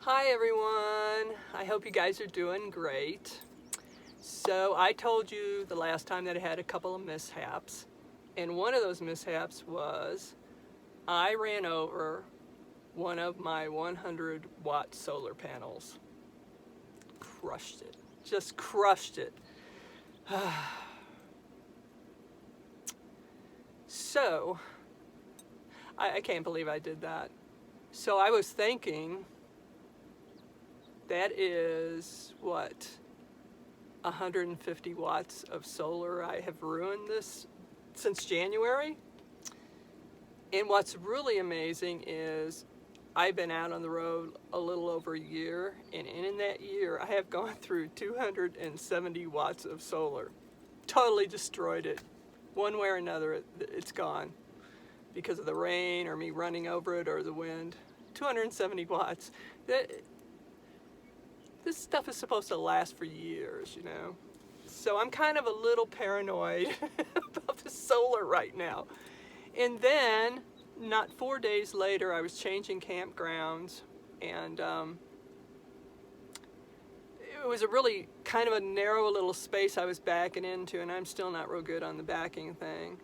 Hi everyone, I hope you guys are doing great. So I told you the last time that I had a couple of mishaps, and one of those mishaps was I ran over one of my 100-watt solar panels. Crushed it, just crushed it. So I can't believe I did that. So I was thinking, that is what, 150 watts of solar. I have ruined this since January. And what's really amazing is I've been out on the road a little over a year, and in that year I have gone through 270 watts of solar. Totally destroyed it. One way or another, it's gone because of the rain or me running over it or the wind. 270 watts. This stuff is supposed to last for years, you know. So I'm kind of a little paranoid about the solar right now. And then, not 4 days later, I was changing campgrounds, and it was a really kind of a narrow little space I was backing into, and I'm still not real good on the backing thing.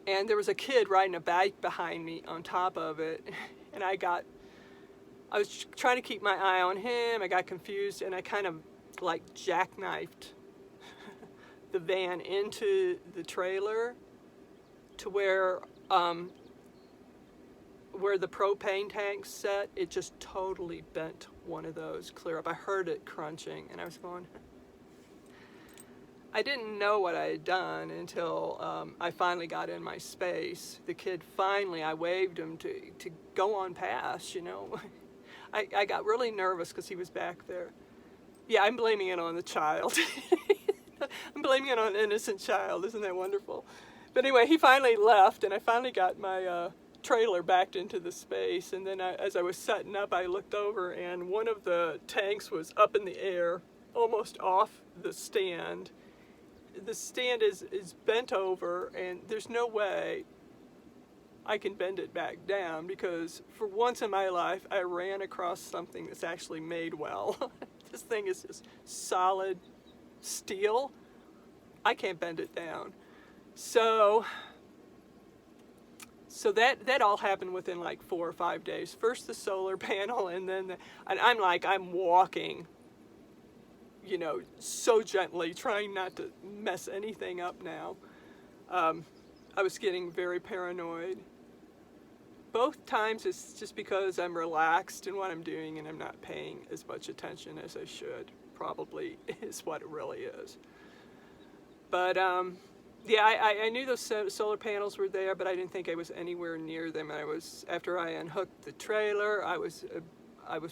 And there was a kid riding a bike behind me on top of it, and I was trying to keep my eye on him. I got confused, and I kind of like jackknifed the van into the trailer to where the propane tank's set. It just totally bent one of those clear up. I heard it crunching, and I was going, I didn't know what I had done until I finally got in my space. The kid finally, I waved him to go on past, you know. I got really nervous because he was back there. Yeah, I'm blaming it on the child. I'm blaming it on an innocent child. Isn't that wonderful? But anyway, he finally left, and I finally got my trailer backed into the space. And then as I was setting up, I looked over, and one of the tanks was up in the air, almost off the stand. The stand is bent over, and there's no way I can bend it back down, because for once in my life I ran across something that's actually made well. This thing is just solid steel. I can't bend it down. So that all happened within like 4 or 5 days. First the solar panel, and then I'm walking, you know, so gently, trying not to mess anything up now. I was getting very paranoid. Both times it's just because I'm relaxed in what I'm doing and I'm not paying as much attention as I should, probably, is what it really is. But yeah, I knew those solar panels were there, but I didn't think I was anywhere near them. After I unhooked the trailer, I was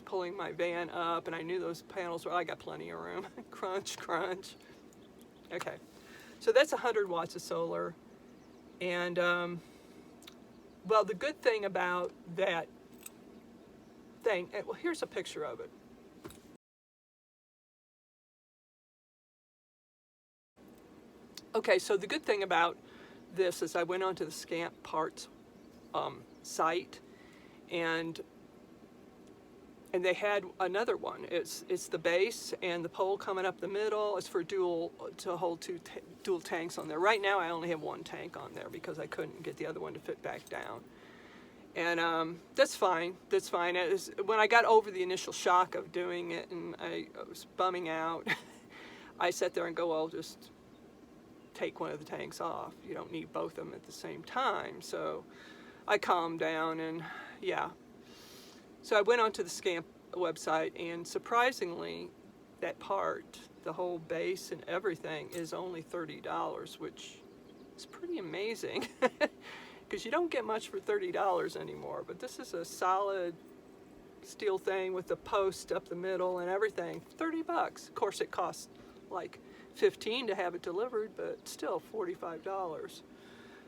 pulling my van up, and I knew those panels were, I got plenty of room. Crunch, crunch. Okay, so that's 100 watts of solar. And well, the good thing about that thing, well, here's a picture of it. Okay, so the good thing about this is I went onto the Scamp parts site, and they had another one. It's the base and the pole coming up the middle. It's for to hold dual tanks on there. Right now I only have one tank on there because I couldn't get the other one to fit back down. And that's fine. That's fine. When I got over the initial shock of doing it and I was bumming out, I sat there and go, well, just take one of the tanks off. You don't need both of them at the same time. So I calmed down, and yeah. So I went onto the Scamp website, and surprisingly, that part, the whole base and everything, is only $30, which is pretty amazing. Because you don't get much for $30 anymore. But this is a solid steel thing with the post up the middle and everything. $30. Of course, it costs like $15 to have it delivered, but still $45.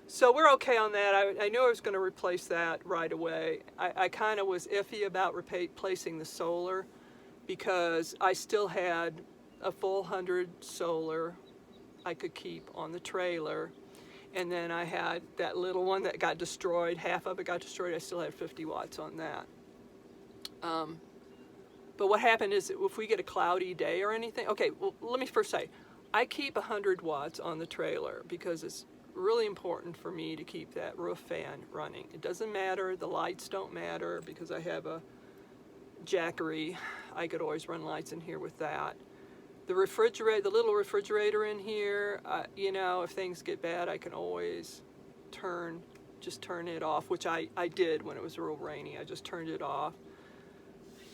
So we're okay on that. I knew I was going to replace that right away. I kind of was iffy about replacing the solar because I still had a full 100 solar I could keep on the trailer. And then I had that little one that got destroyed. Half of it got destroyed. I still had 50 watts on that. But what happened is if we get a cloudy day or anything, okay, well, let me first say, I keep 100 watts on the trailer because it's really important for me to keep that roof fan running. It doesn't matter, the lights don't matter because I have a Jackery. I could always run lights in here with that. The refrigerator, the little refrigerator in here, you know, if things get bad, I can always just turn it off, which I did when it was real rainy. I just turned it off.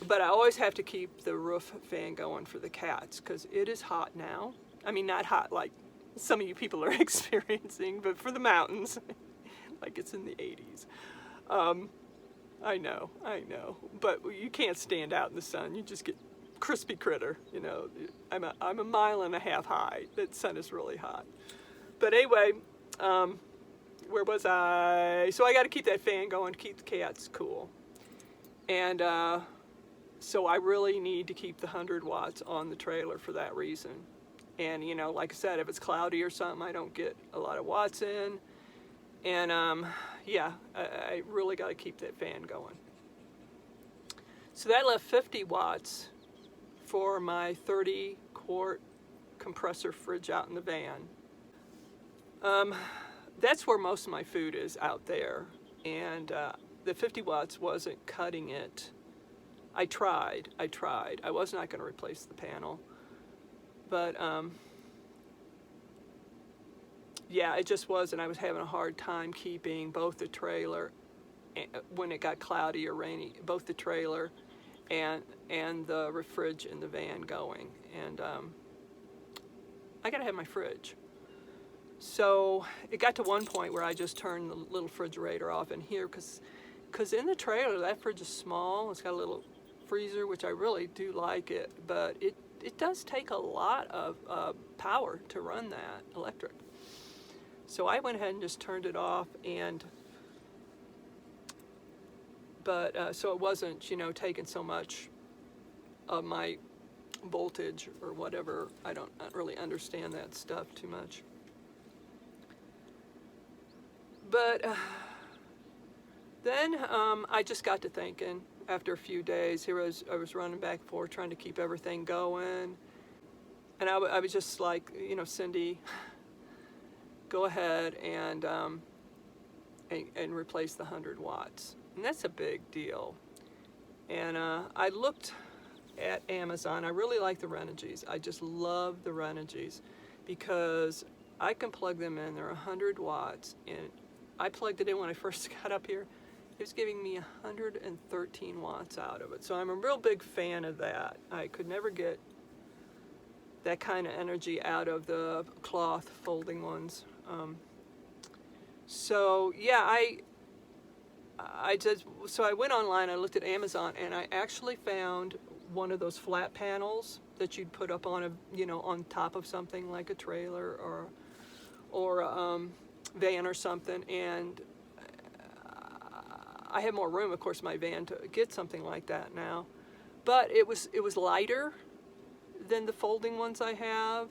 But I always have to keep the roof fan going for the cats because it is hot now. I mean, not hot like some of you people are experiencing, but for the mountains, like it's in the 80s. I know, but you can't stand out in the sun. You just get crispy critter, you know. I'm a mile and a half high. The sun is really hot. But anyway, where was I? So I got to keep that fan going to keep the cats cool. And so I really need to keep the 100 watts on the trailer for that reason. And, you know, like I said, if it's cloudy or something, I don't get a lot of watts in. And, yeah, I really got to keep that fan going. So that left 50 watts for my 30-quart compressor fridge out in the van. That's where most of my food is out there. And the 50 watts wasn't cutting it. I tried. I was not going to replace the panel. But, yeah, it just wasn't. I was having a hard time keeping both the trailer, when it got cloudy or rainy, both the trailer and the fridge in the van going. And I got to have my fridge. So it got to one point where I just turned the little refrigerator off in here because in the trailer, that fridge is small. It's got a little freezer, which I really do like it, but it does take a lot of power to run that, electric. So I went ahead and just turned it off, so it wasn't, you know, taking so much of my voltage or whatever. I don't really understand that stuff too much. But then I just got to thinking after a few days. Here I was running back and forth trying to keep everything going. And I was just like, you know, Cindy, go ahead and replace the 100 watts. And that's a big deal. And I looked at Amazon. I really like the Renogy's. I just love the Renogy's because I can plug them in. They're 100 watts. And I plugged it in when I first got up here. It was giving me 113 watts out of it. So I'm a real big fan of that. I could never get that kind of energy out of the cloth folding ones. So yeah, so I went online, I looked at Amazon, and I actually found one of those flat panels that you'd put up on on top of something like a trailer or a van or something. And I have more room, of course, in my van to get something like that now. But it was lighter than the folding ones I have.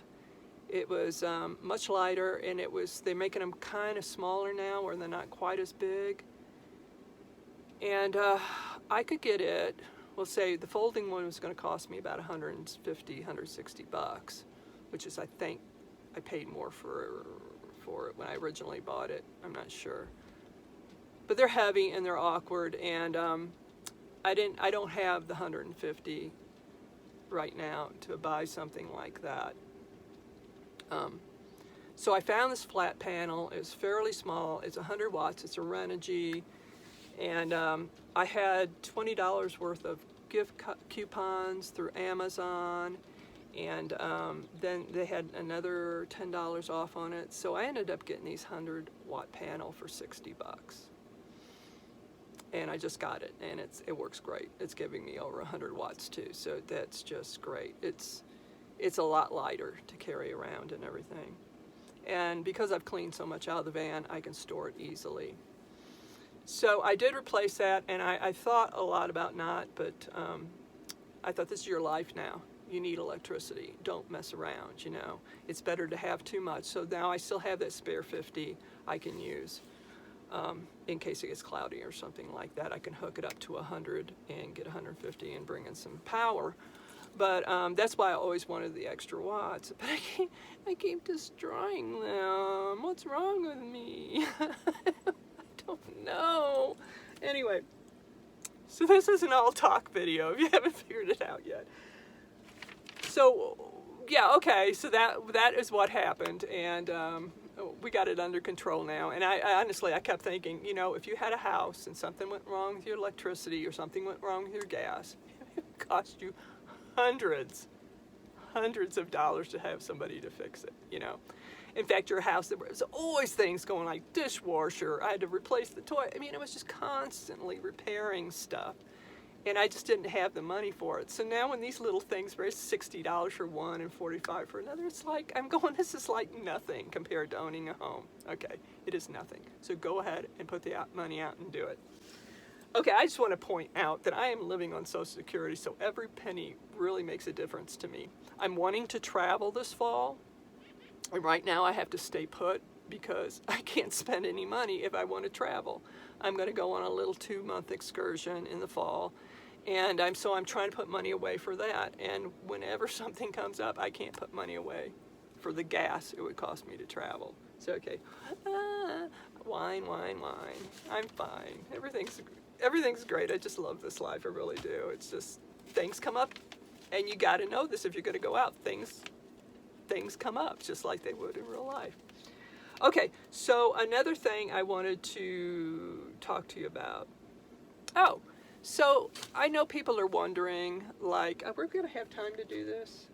It was much lighter, and they're making them kind of smaller now where they're not quite as big. And I could get it, we'll say the folding one was going to cost me about $150, $160, which is, I think, I paid more for it when I originally bought it. I'm not sure. But they're heavy and they're awkward, and I don't have the 150 right now to buy something like that. So I found this flat panel. It's fairly small. It's 100 watts. It's a Renogy, and I had $20 worth of gift coupons through Amazon, and then they had another $10 off on it. So I ended up getting these 100-watt panel for $60. And I just got it, and it works great. It's giving me over 100 watts too, so that's just great. It's a lot lighter to carry around and everything. And because I've cleaned so much out of the van, I can store it easily. So I did replace that, and I thought a lot about not, but I thought, this is your life now. You need electricity. Don't mess around, you know. It's better to have too much. So now I still have that spare 50 I can use. in case it gets cloudy or something like that. I can hook it up to 100 and get 150 and bring in some power. But that's why I always wanted the extra watts. But I keep destroying them. What's wrong with me? I don't know. Anyway, so this is an all talk video if you haven't figured it out yet. So yeah, okay, so that is what happened, and we got it under control now. And I honestly, I kept thinking, you know, if you had a house and something went wrong with your electricity or something went wrong with your gas, it would cost you hundreds of dollars to have somebody to fix it, you know. In fact, your house, there was always things going, like dishwasher, I had to replace the toilet. I mean, it was just constantly repairing stuff. And I just didn't have the money for it. So now when these little things were $60 for one and $45 for another, it's like, I'm going, this is like nothing compared to owning a home. Okay, it is nothing. So go ahead and put the money out and do it. Okay, I just want to point out that I am living on Social Security, so every penny really makes a difference to me. I'm wanting to travel this fall, and right now I have to stay put because I can't spend any money if I want to travel. I'm going to go on a little 2-month excursion in the fall, and I'm trying to put money away for that. And whenever something comes up, I can't put money away for the gas it would cost me to travel. So okay, wine. I'm fine. Everything's great. I just love this life. I really do. It's just things come up, and you got to know this if you're going to go out. Things come up just like they would in real life. Okay, so another thing I wanted to talk to you about. Oh, so I know people are wondering, like, are we going to have time to do this?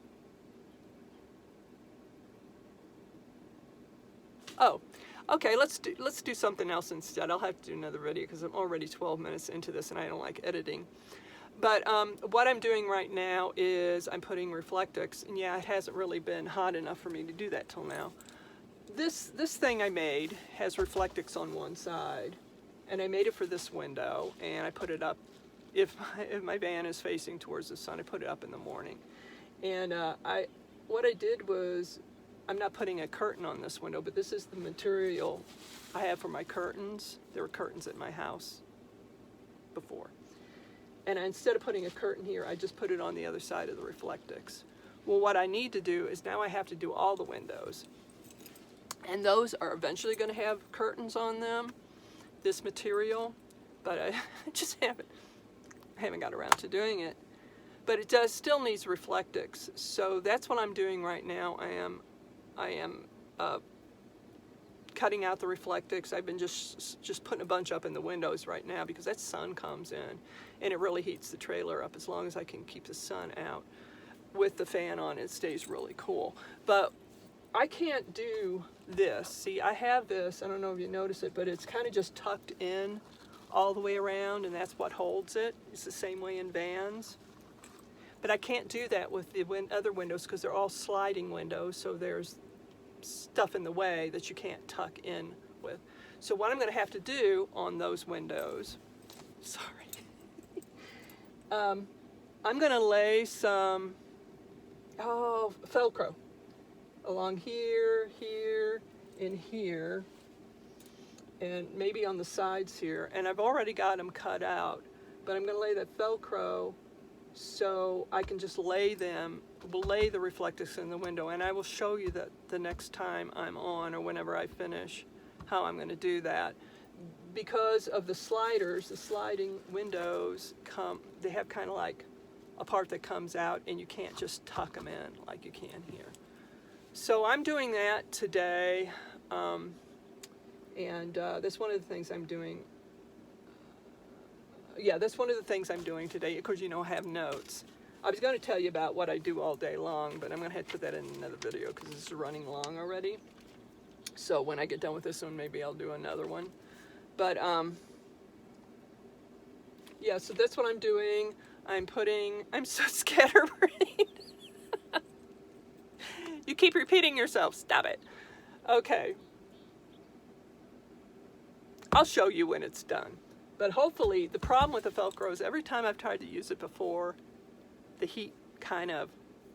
Oh, okay, let's do something else instead. I'll have to do another video because I'm already 12 minutes into this and I don't like editing. But what I'm doing right now is I'm putting Reflectix, and yeah, it hasn't really been hot enough for me to do that till now. This thing I made has Reflectix on one side, and I made it for this window, and I put it up, if my van is facing towards the sun, I put it up in the morning. And what I did was, I'm not putting a curtain on this window, but this is the material I have for my curtains. There were curtains at my house before. And instead of putting a curtain here, I just put it on the other side of the Reflectix. Well, what I need to do is now I have to do all the windows. And those are eventually going to have curtains on them, this material, but I just haven't got around to doing it. But it still needs Reflectix, so that's what I'm doing right now. I am cutting out the Reflectix. I've been just putting a bunch up in the windows right now because that sun comes in, and it really heats the trailer up. As long as I can keep the sun out with the fan on, it stays really cool. But I can't do this. See, I have this, I don't know if you notice it, but it's kind of just tucked in all the way around, and that's what holds it. It's the same way in vans. But I can't do that with the other windows because they're all sliding windows, so there's stuff in the way that you can't tuck in with. So what I'm going to have to do on those windows, sorry, I'm going to lay some Velcro along here, and here, and maybe on the sides here. And I've already got them cut out, but I'm going to lay that Velcro so I can just lay the Reflectix in the window, and I will show you that the next time I'm on or whenever I finish how I'm going to do that. Because of the sliders, the sliding windows they have kind of like a part that comes out, and you can't just tuck them in like you can here. So I'm doing that today, and that's one of the things I'm doing. Yeah, that's one of the things I'm doing today. Of course, you know, I have notes. I was going to tell you about what I do all day long, but I'm going to have to put that in another video because this is running long already. So when I get done with this one, maybe I'll do another one. But, yeah, so that's what I'm doing. I'm so scatterbrained. You keep repeating yourself. Stop it. Okay. I'll show you when it's done. But hopefully, the problem with the Velcro is every time I've tried to use it before, the heat kind of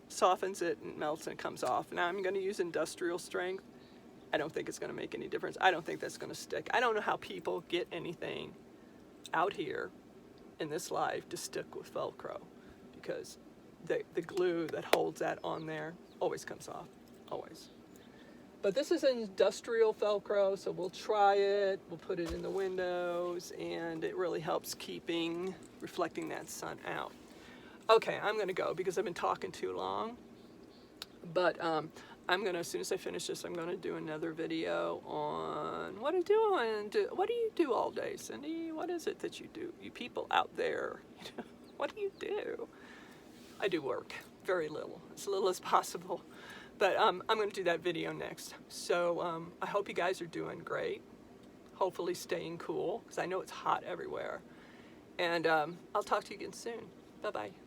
softens it and melts and it comes off. Now I'm going to use industrial strength, I don't think it's going to make any difference. I don't think that's going to stick. I don't know how people get anything out here in this life to stick with Velcro, because the glue that holds that on there always comes off, always. But this is industrial Velcro, so we'll try it. We'll put it in the windows, and it really helps reflecting that sun out. Okay, I'm going to go because I've been talking too long. But I'm going to, as soon as I finish this, I'm going to do another video on what do you do all day, Cindy? What is it that you do? You people out there, what do you do? I do work, very little, as little as possible. But I'm going to do that video next. So I hope you guys are doing great. Hopefully staying cool, because I know it's hot everywhere. And I'll talk to you again soon. Bye-bye.